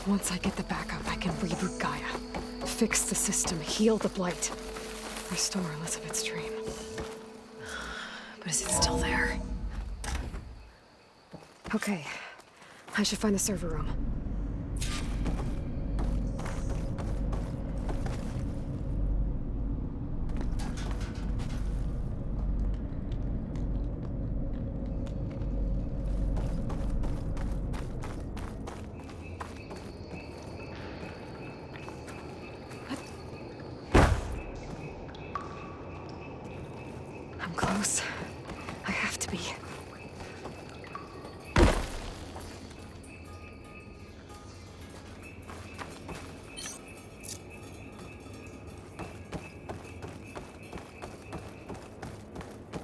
Once I get the backup, I can reboot Gaia. Fix the system, heal the Blight. Restore Elizabeth's dream. But is it still there? Okay. I should find the server room. I'm close. I have to be.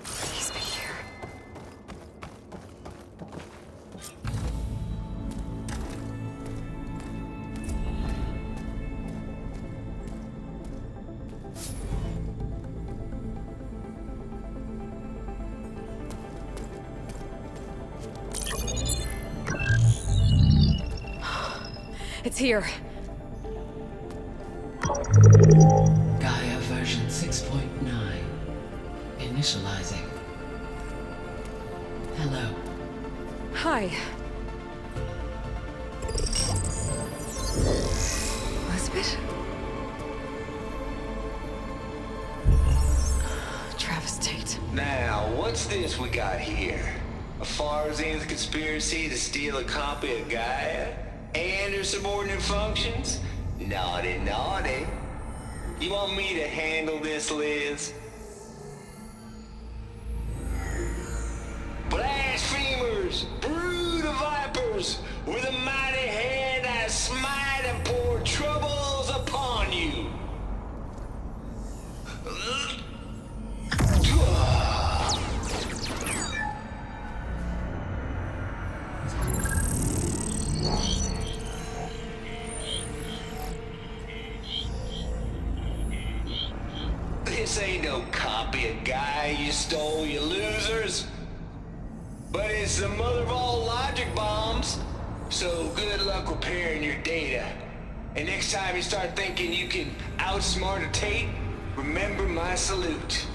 Please be here. It's here. Gaia version 6.9. Initializing. Hello. Hi. Elizabeth? Travis Tate. Now, what's this we got here? A Farzian's conspiracy to steal a copy of Gaia? And her subordinate functions? Naughty, naughty. You want me to handle this, Liz? Blasphemers! Brood of vipers! With a mighty hand I smite and pour troubles upon you! This ain't no copy of Gaia you stole, you losers. But it's the mother of all logic bombs. So good luck repairing your data. And next time you start thinking you can outsmart a Tate, remember my salute.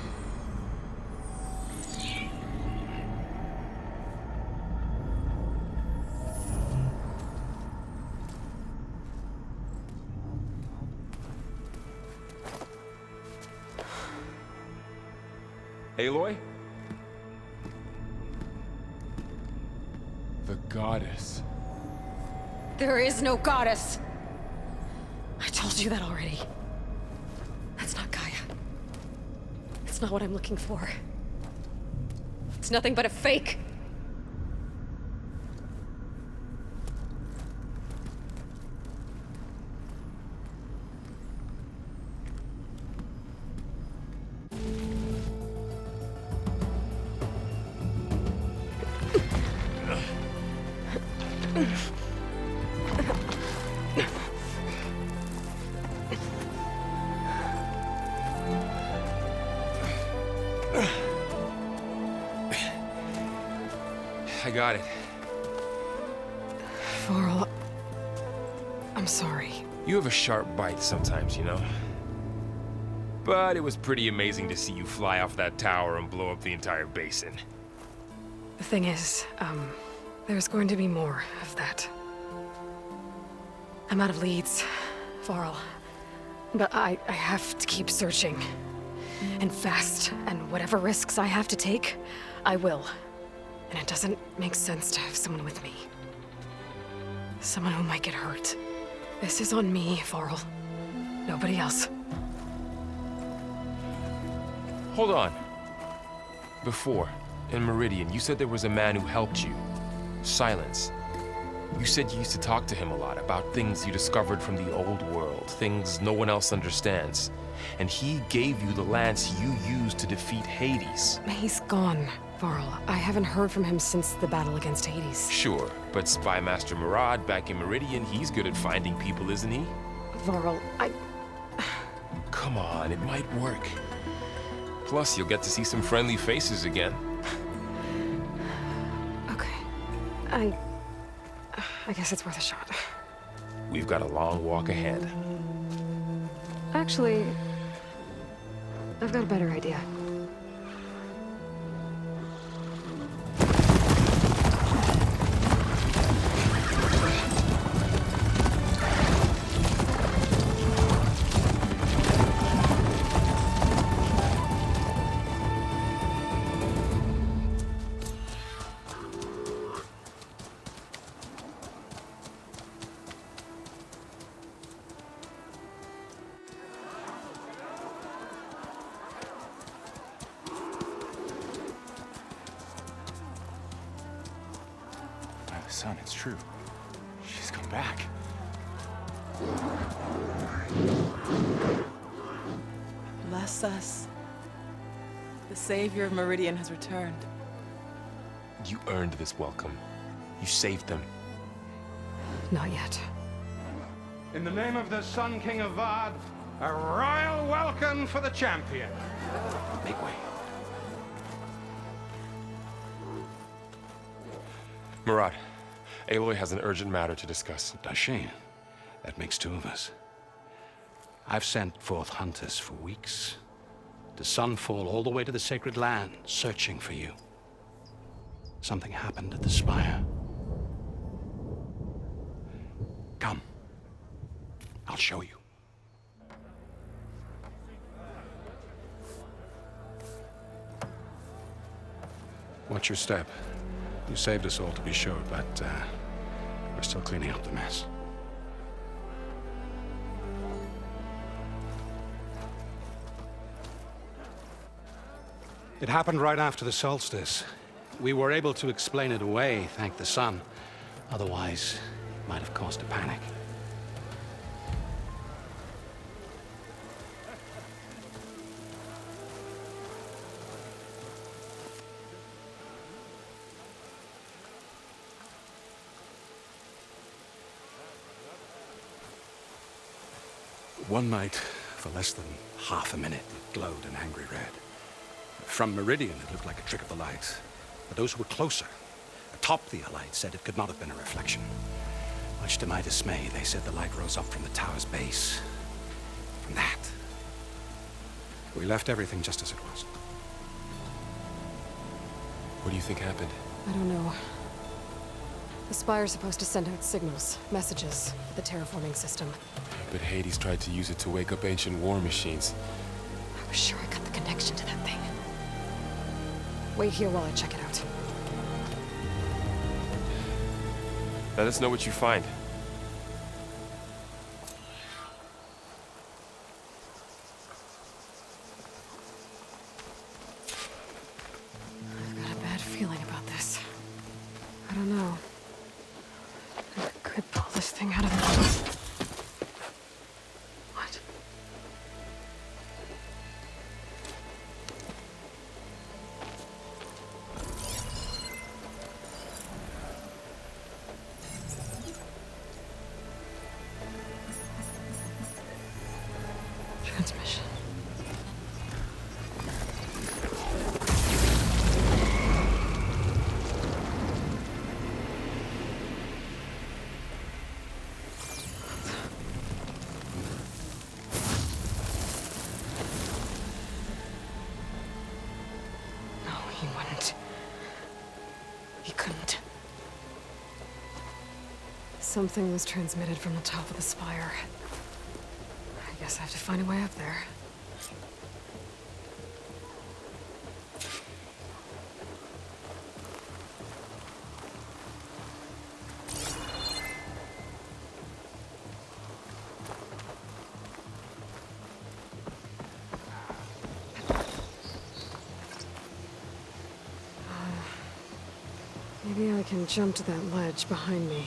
Aloy? The goddess. There is no goddess. I told you that already. That's not Gaia. It's not what I'm looking for. It's nothing but a fake. I got it. Varl, I'm sorry. You have a sharp bite sometimes, you know? But it was pretty amazing to see you fly off that tower and blow up the entire basin. The thing is, there's going to be more of that. I'm out of leads, Varl. But I have to keep searching. And fast, and whatever risks I have to take, I will. And it doesn't make sense to have someone with me. Someone who might get hurt. This is on me, Varl. Nobody else. Hold on. Before, in Meridian, you said there was a man who helped you. Silence. You said you used to talk to him a lot about things you discovered from the old world, things no one else understands. And he gave you the lance you used to defeat Hades. He's gone, Varl. I haven't heard from him since the battle against Hades. Sure, but Spy Master Murad back in Meridian, he's good at finding people, isn't he? Varl, Come on, it might work. Plus, you'll get to see some friendly faces again. Okay. I guess it's worth a shot. We've got a long walk ahead. Actually, I've got a better idea. Son, it's true. She's come back. Bless us. The Savior of Meridian has returned. You earned this welcome. You saved them. Not yet. In the name of the Sun King of Vard, a royal welcome for the champion. Make way. Murat, Aloy has an urgent matter to discuss. Does she? That makes two of us. I've sent forth hunters for weeks. To Sunfall all the way to the Sacred Land, searching for you. Something happened at the Spire. Come. I'll show you. Watch your step. You saved us all, to be sure, but we're still cleaning up the mess. It happened right after the solstice. We were able to explain it away, thank the sun. Otherwise, it might have caused a panic. One night, for less than half a minute, it glowed an angry red. From Meridian, it looked like a trick of the light. But those who were closer, atop the Allied, said it could not have been a reflection. Much to my dismay, they said the light rose up from the tower's base. From that. We left everything just as it was. What do you think happened? I don't know. The Spire's supposed to send out signals, messages, for the terraforming system. But Hades tried to use it to wake up ancient war machines. I was sure I got the connection to that thing. Wait here while I check it out. Let us know what you find. I've got a bad feeling about this. I don't know. I could pull this thing out of the... What? Transmission. No, he wouldn't. He couldn't. Something was transmitted from the top of the spire. I guess I have to find a way up there. Maybe I can jump to that ledge behind me.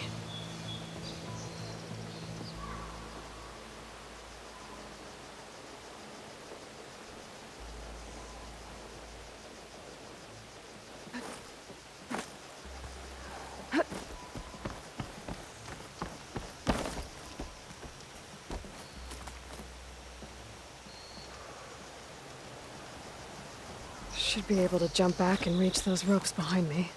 Should be able to jump back and reach those ropes behind me.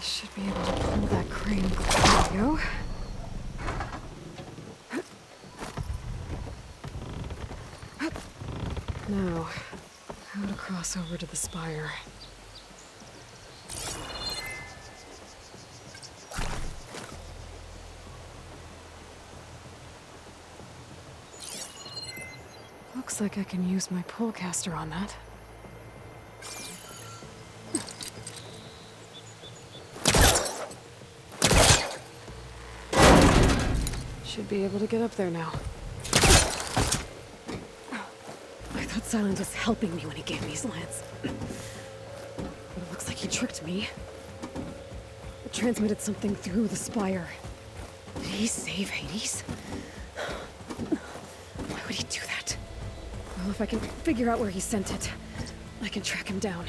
Should be able to pull that crane. There we go. Now, how to cross over to the spire. Looks like I can use my pullcaster on that. Should be able to get up there now. I thought Silence was helping me when he gave me his lance. But it looks like he tricked me. It transmitted something through the spire. Did he save Hades? Why would he do that? Well, if I can figure out where he sent it, I can track him down.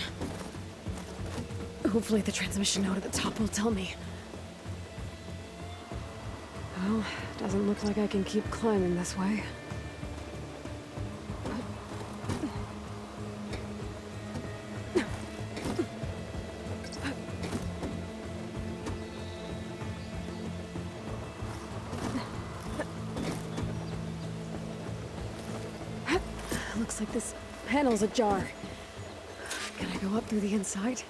Hopefully the transmission node at the top will tell me. Well, doesn't look like I can keep climbing this way. Looks like this panel's ajar. Can I go up through the inside?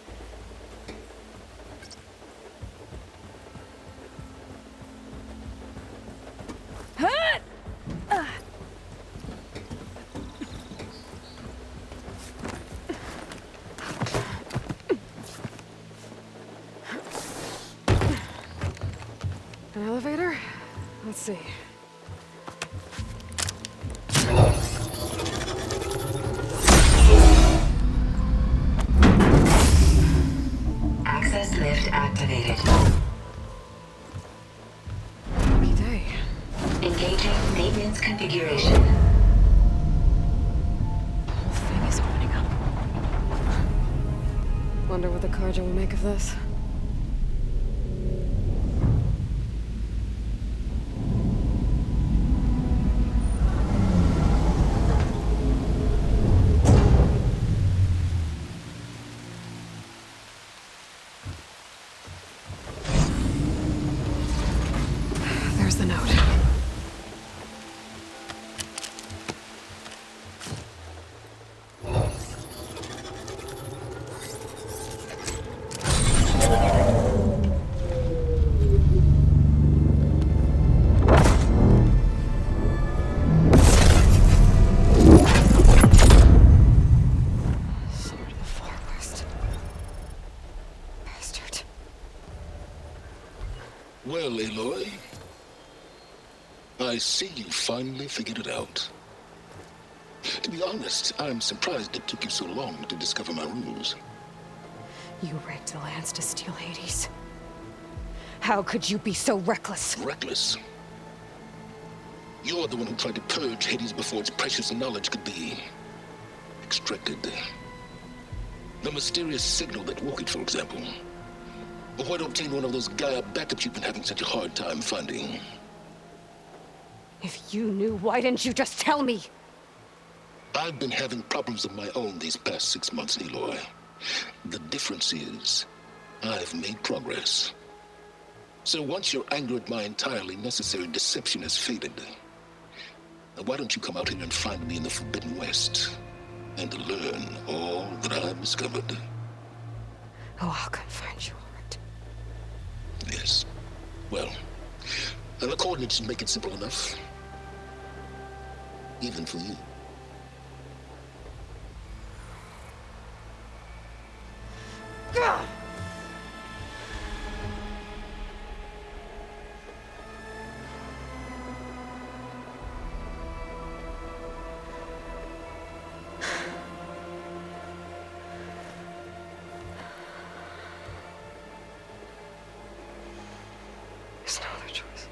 An elevator? Let's see. Access lift activated. Lucky day. Engaging maintenance configuration. The whole thing is opening up. Wonder what the Carja will make of this. There's the note. Sword of the Far West. Bastard. Well, Aloy, I see you finally figured it out. To be honest, I'm surprised it took you so long to discover my ruse. You rigged the lance to steal Hades. How could you be so reckless? Reckless. You're the one who tried to purge Hades before its precious knowledge could be extracted. The mysterious signal that woke it, for example. But why to obtain one of those Gaia backups you've been having such a hard time finding? If you knew, why didn't you just tell me? I've been having problems of my own these past 6 months, Aloy. The difference is, I've made progress. So once your anger at my entirely necessary deception has faded, why don't you come out here and find me in the Forbidden West and learn all that I've discovered? Oh, I'll come find you, Art. Yes. Well, and the coordinates should make it simple enough. Even for you. Gah! There's no other choice.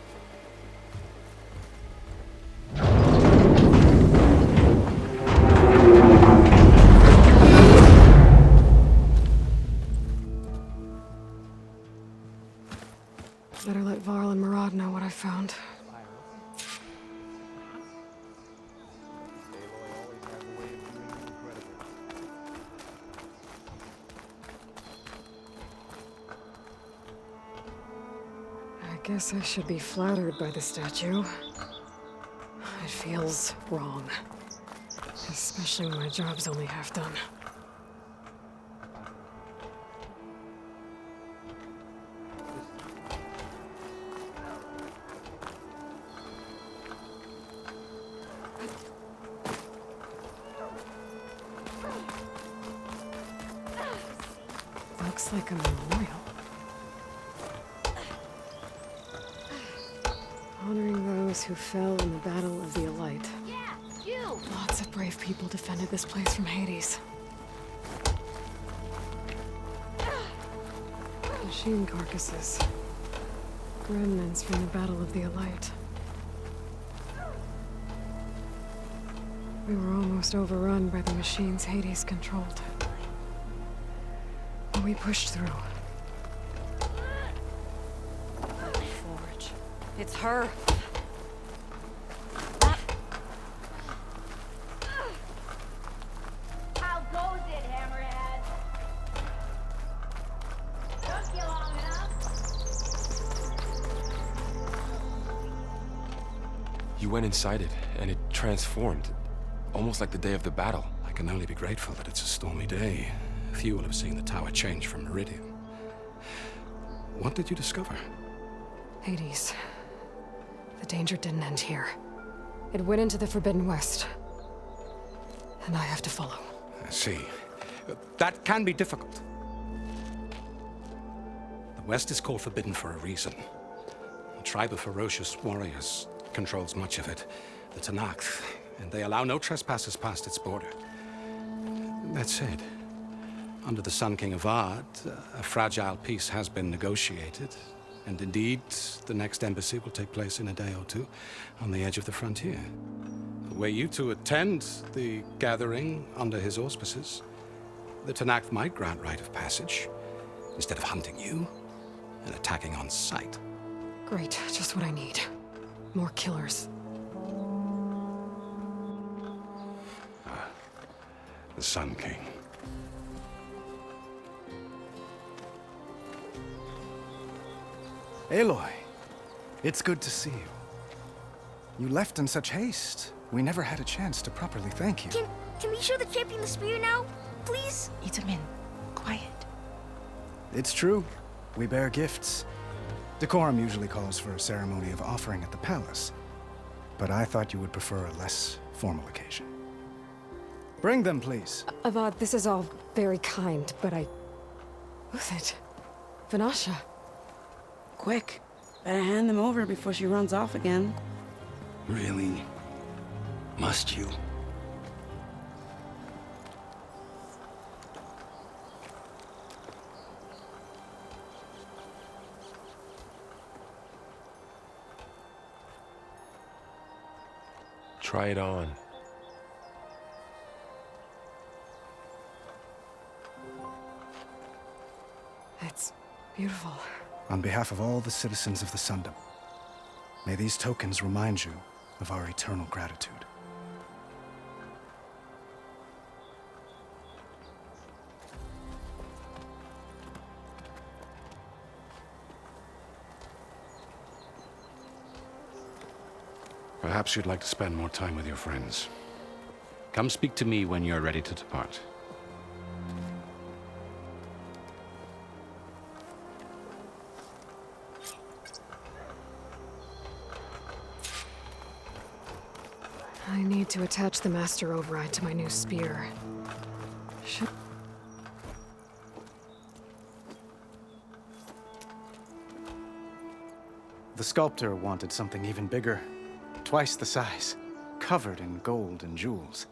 guess I should be flattered by the statue. It feels wrong. Especially when my job's only half done. Looks like a memorial. Honoring those who fell in the Battle of the Elite. Yeah, you! Lots of brave people defended this place from Hades. Machine carcasses. Remnants from the Battle of the Elite. We were almost overrun by the machines Hades controlled. But we pushed through. Forge. It's her. How goes it, Hammerhead? Took you long enough? You went inside it, and it transformed. Almost like the day of the battle. I can only be grateful that it's a stormy day. Few will have seen the tower change from Meridian. What did you discover? Hades. The danger didn't end here. It went into the Forbidden West. And I have to follow. I see. That can be difficult. The West is called Forbidden for a reason. A tribe of ferocious warriors controls much of it, the Tanakh, and they allow no trespassers past its border. That said, under the Sun King of Ard, a fragile peace has been negotiated, and indeed, the next embassy will take place in a day or two on the edge of the frontier. Were you to attend the gathering under his auspices, the Tanakh might grant right of passage, instead of hunting you and attacking on sight. Great, just what I need. More killers. The Sun King. Aloy, it's good to see you. You left in such haste. We never had a chance to properly thank you. Can we show the champion the spear now? Please? Itamin, quiet. It's true. We bear gifts. Decorum usually calls for a ceremony of offering at the palace. But I thought you would prefer a less formal occasion. Bring them, please. Avad, this is all very kind, but Who's it? Vanasha. Quick. Better hand them over before she runs off again. Really? Must you? Try it on. It's beautiful. On behalf of all the citizens of the Sundom, may these tokens remind you of our eternal gratitude. Perhaps you'd like to spend more time with your friends. Come speak to me when you're ready to depart. I need to attach the Master Override to my new spear. Should... The sculptor wanted something even bigger. Twice the size, covered in gold and jewels.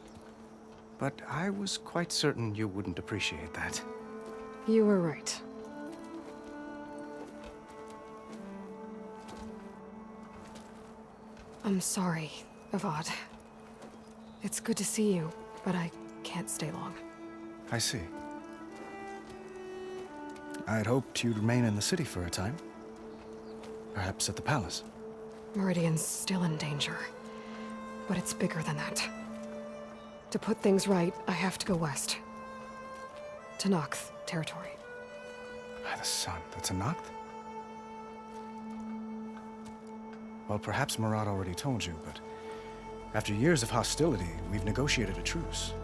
But I was quite certain you wouldn't appreciate that. You were right. I'm sorry, Avad. It's good to see you, but I can't stay long. I see. I'd hoped you'd remain in the city for a time. Perhaps at the palace. Meridian's still in danger, but it's bigger than that. To put things right, I have to go west. To Noct territory. By the sun, that's a Noct? Well, perhaps Murad already told you, but after years of hostility, we've negotiated a truce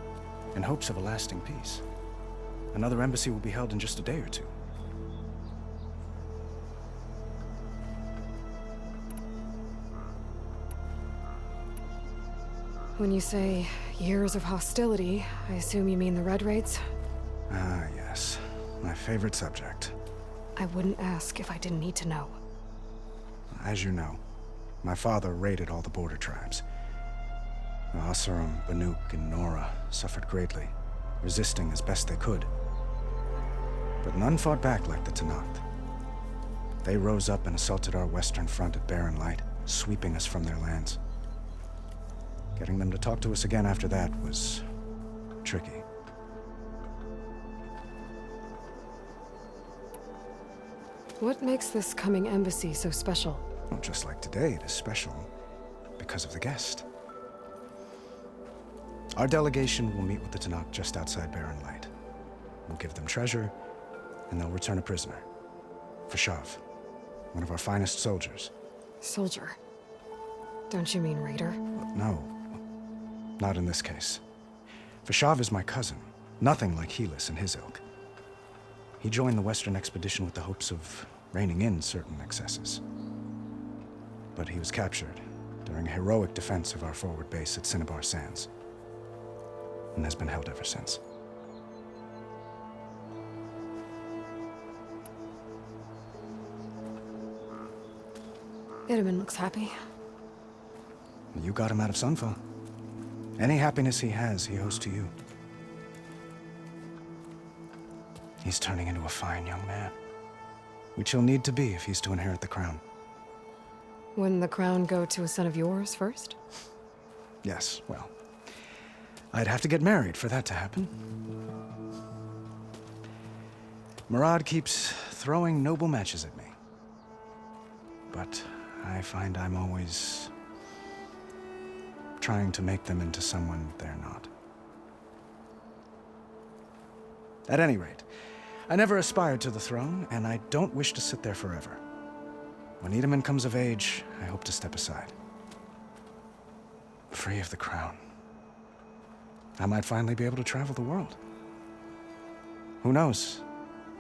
in hopes of a lasting peace. Another embassy will be held in just a day or two. When you say years of hostility, I assume you mean the Red Raids? Ah, yes. My favorite subject. I wouldn't ask if I didn't need to know. As you know, my father raided all the border tribes. The Asurum, Banuk, and Nora suffered greatly, resisting as best they could. But none fought back like the Tenakth. They rose up and assaulted our western front at Barren Light, sweeping us from their lands. Getting them to talk to us again after that was tricky. What makes this coming embassy so special? Well, just like today, it is special because of the guest. Our delegation will meet with the Tenakth just outside Barren Light. We'll give them treasure, and they'll return a prisoner. Fashav, one of our finest soldiers. Soldier? Don't you mean raider? No, not in this case. Fashav is my cousin, nothing like Helis and his ilk. He joined the Western expedition with the hopes of reining in certain excesses. But he was captured during a heroic defense of our forward base at Cinnabar Sands, and has been held ever since. Itaman looks happy. You got him out of Sunfall. Any happiness he has, he owes to you. He's turning into a fine young man, which he'll need to be if he's to inherit the crown. Wouldn't the crown go to a son of yours first? Yes, well, I'd have to get married for that to happen. Murad keeps throwing noble matches at me. But I find I'm always trying to make them into someone they're not. At any rate, I never aspired to the throne, and I don't wish to sit there forever. When Itaman comes of age, I hope to step aside. Free of the crown. I might finally be able to travel the world. Who knows?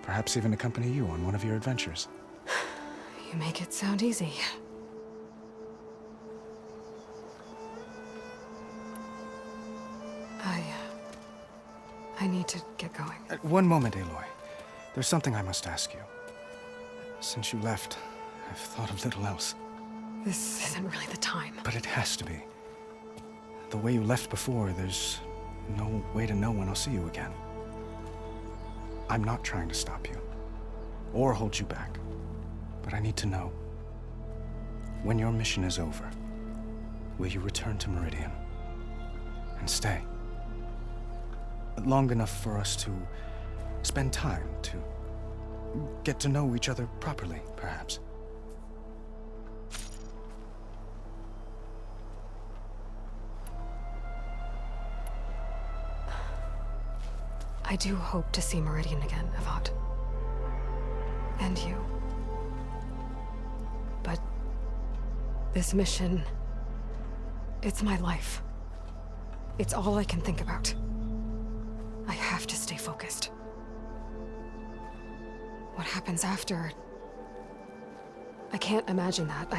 Perhaps even accompany you on one of your adventures. You make it sound easy. I need to get going. One moment, Aloy. There's something I must ask you. Since you left, I've thought of little else. This isn't really the time. But it has to be. The way you left before, there's no way to know when I'll see you again. I'm not trying to stop you, or hold you back. But I need to know, when your mission is over, will you return to Meridian and stay? Long enough for us to spend time, to get to know each other properly, perhaps. I do hope to see Meridian again, Avad. And you. But this mission, it's my life. It's all I can think about. I have to stay focused. What happens after? I can't imagine that.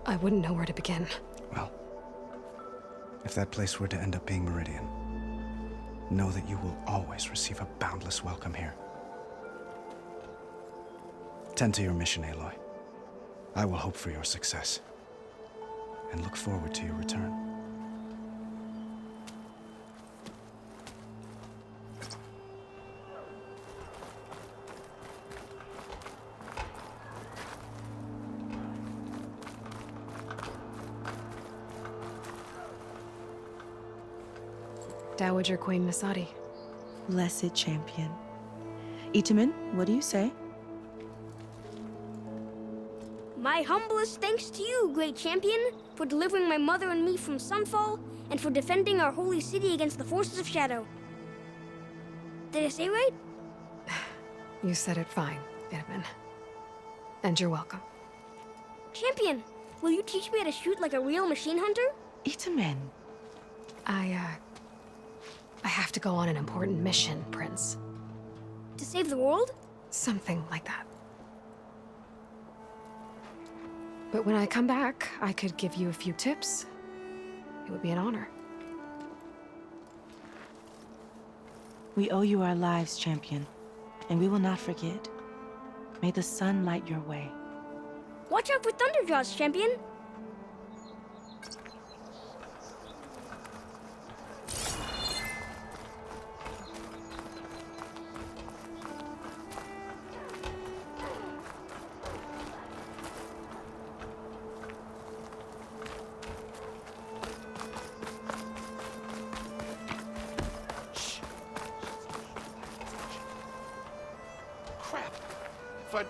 I wouldn't know where to begin. Well, if that place were to end up being Meridian, know that you will always receive a boundless welcome here. Tend to your mission, Aloy. I will hope for your success, and look forward to your return. Dowager Queen Nasadi. Blessed champion. Itaman, what do you say? My humblest thanks to you, great champion, for delivering my mother and me from Sunfall, and for defending our holy city against the forces of Shadow. Did I say right? You said it fine, Itaman. And you're welcome. Champion, will you teach me how to shoot like a real machine hunter? Itamen. I have to go on an important mission, Prince. To save the world? Something like that. But when I come back, I could give you a few tips. It would be an honor. We owe you our lives, Champion, and we will not forget. May the sun light your way. Watch out for Thunderjaws, Champion! Crap! But...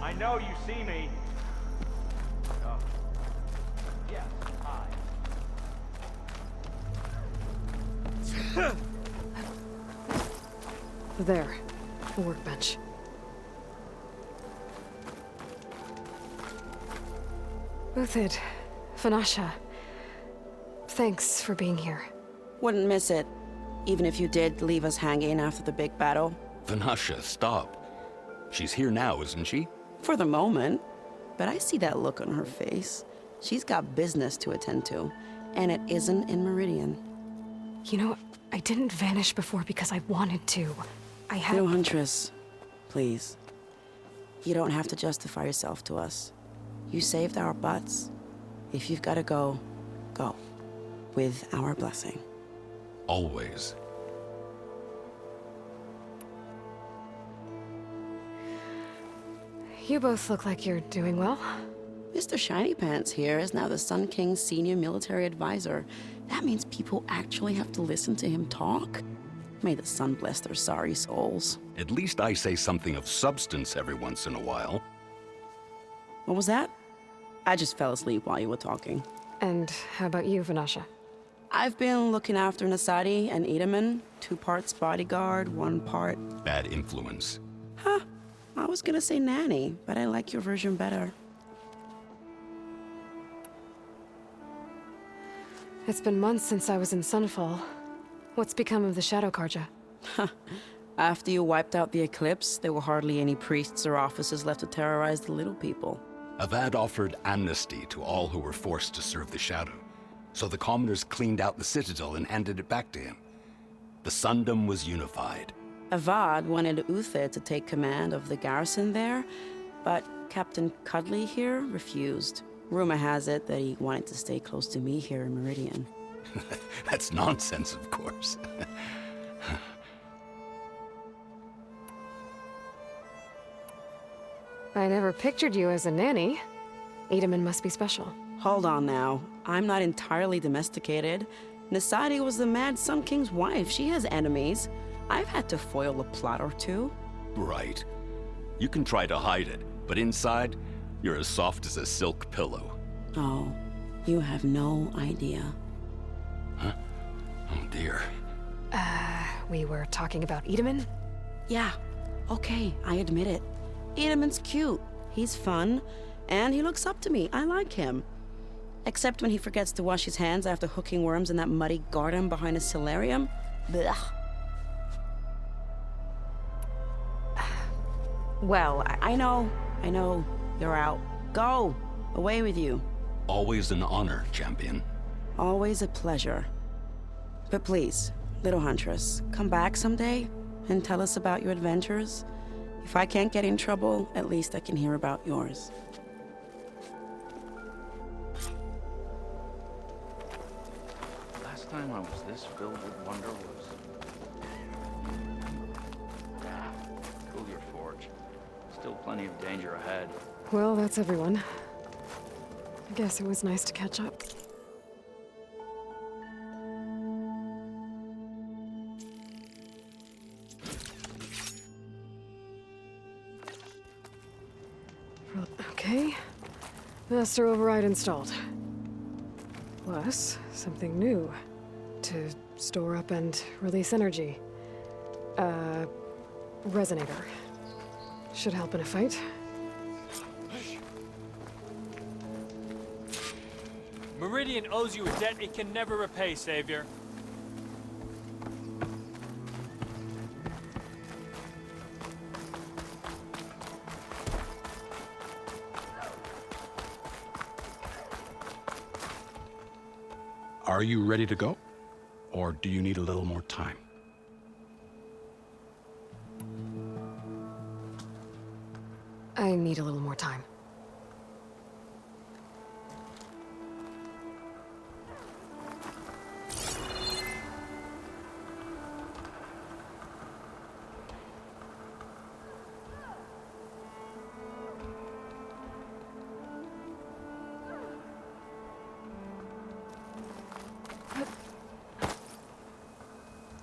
I know you see me. Oh. Yes, hi. There. A workbench. Uthid, Vanasha, thanks for being here. Wouldn't miss it, even if you did leave us hanging after the big battle. Vanasha, stop. She's here now, isn't she? For the moment. But I see that look on her face. She's got business to attend to, and it isn't in Meridian. You know, I didn't vanish before because I wanted to. I had... No, Huntress. Please. You don't have to justify yourself to us. You saved our butts. If you've got to go, go. With our blessing. Always. You both look like you're doing well. Mr. Shiny Pants here is now the Sun King's senior military advisor. That means people actually have to listen to him talk. May the sun bless their sorry souls. At least I say something of substance every once in a while. What was that? I just fell asleep while you were talking. And how about you, Vanasha? I've been looking after Nasadi and Edaman. 2 parts bodyguard, 1 part... Bad influence. Huh. I was gonna say nanny, but I like your version better. It's been months since I was in Sunfall. What's become of the Shadow Karja? After you wiped out the Eclipse, there were hardly any priests or officers left to terrorize the little people. Avad offered amnesty to all who were forced to serve the Shadow, so the commoners cleaned out the Citadel and handed it back to him. The Sundom was unified. Avad wanted Uthid to take command of the garrison there, but Captain Cudley here refused. Rumor has it that he wanted to stay close to me here in Meridian. That's nonsense, of course. I never pictured you as a nanny. Edaman must be special. Hold on now. I'm not entirely domesticated. Nasadi was the Mad Sun King's wife. She has enemies. I've had to foil a plot or two. Right. You can try to hide it, but inside, you're as soft as a silk pillow. Oh, you have no idea. Huh? Oh dear. We were talking about Edaman? Yeah, okay, I admit it. Edaman's cute, he's fun, and he looks up to me. I like him. Except when he forgets to wash his hands after hooking worms in that muddy garden behind his solarium. Blech. Well, I know, you're out. Go, away with you. Always an honor, champion. Always a pleasure. But please, little Huntress, come back someday and tell us about your adventures. If I can't get in trouble, at least I can hear about yours. time I was this filled with wonder was... Cool your forge. Still plenty of danger ahead. Well, that's everyone. I guess it was nice to catch up. Okay. Master override installed. Plus, something new. To store up and release energy. Resonator. Should help in a fight. Meridian owes you a debt it can never repay, Savior. Are you ready to go? Or do you need a little more time? I need a little more time.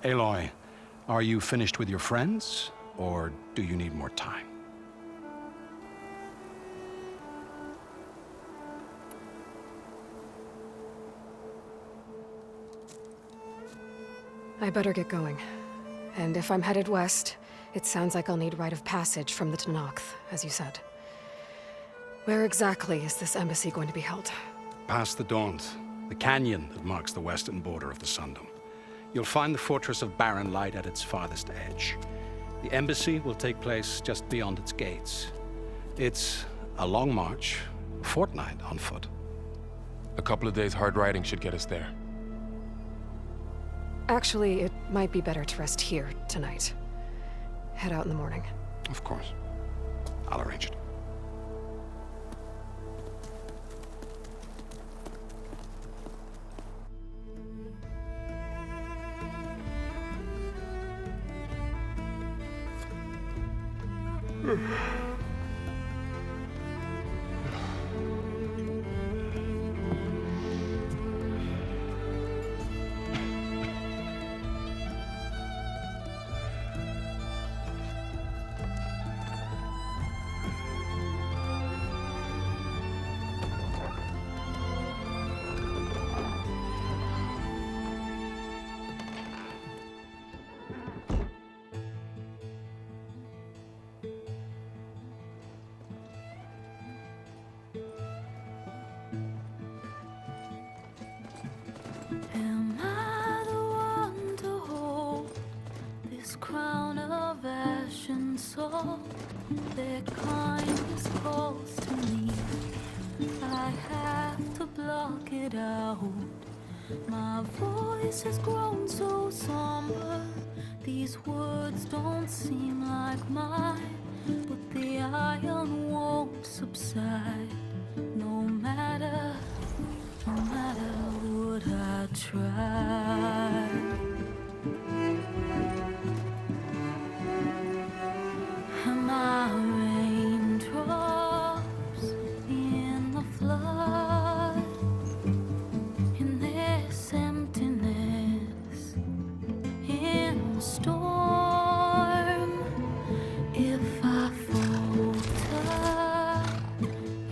Aloy, are you finished with your friends, or do you need more time? I better get going. And if I'm headed west, it sounds like I'll need rite of passage from the Tenakth, as you said. Where exactly is this embassy going to be held? Past the Daunt, the canyon that marks the western border of the Sundom. You'll find the fortress of Barren Light at its farthest edge. The embassy will take place just beyond its gates. It's a long march, a fortnight on foot. A couple of days hard riding should get us there. Actually, it might be better to rest here tonight. Head out in the morning. Of course. I'll arrange it. Am I the one to hold this crown of ash and salt? Their kindness calls to me. I have to block it out. My voice has grown so somber. These words don't seem like mine, but the iron won't subside. No matter what I try. Am I raindrops in the flood? In this emptiness, in the storm. If I falter,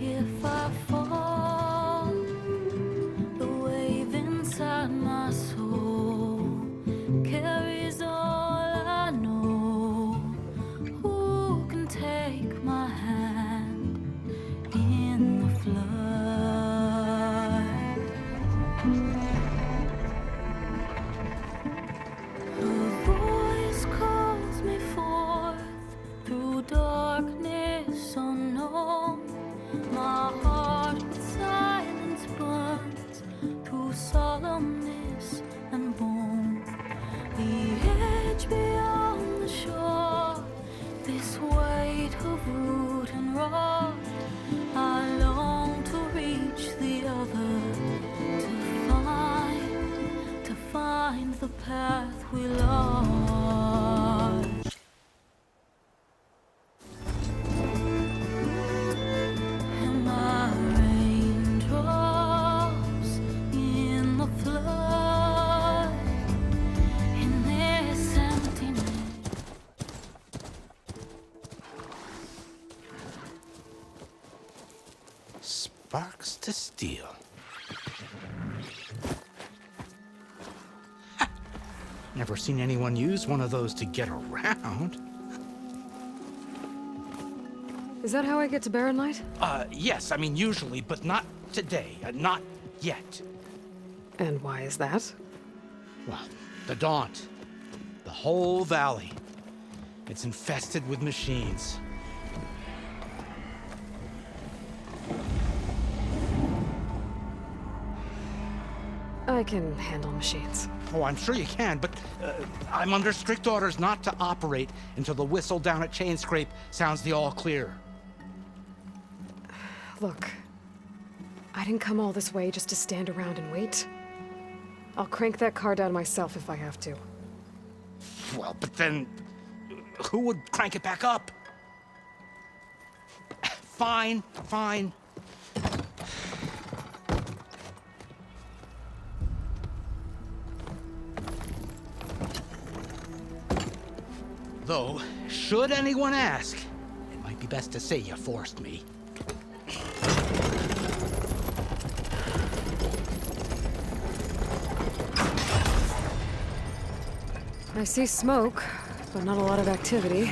if Sparks to steel. Ha! Never seen anyone use one of those to get around. Is that how I get to Barren Light? Yes, I mean usually, but not today. Not yet. And why is that? Well, the Daunt. The whole valley. It's infested with machines. I can handle machines. Oh, I'm sure you can, but I'm under strict orders not to operate until the whistle down at Chain Scrape sounds the all clear. Look, I didn't come all this way just to stand around and wait. I'll crank that car down myself if I have to. Well, but then who would crank it back up? Fine, fine. Though, should anyone ask, it might be best to say you forced me. I see smoke, but not a lot of activity.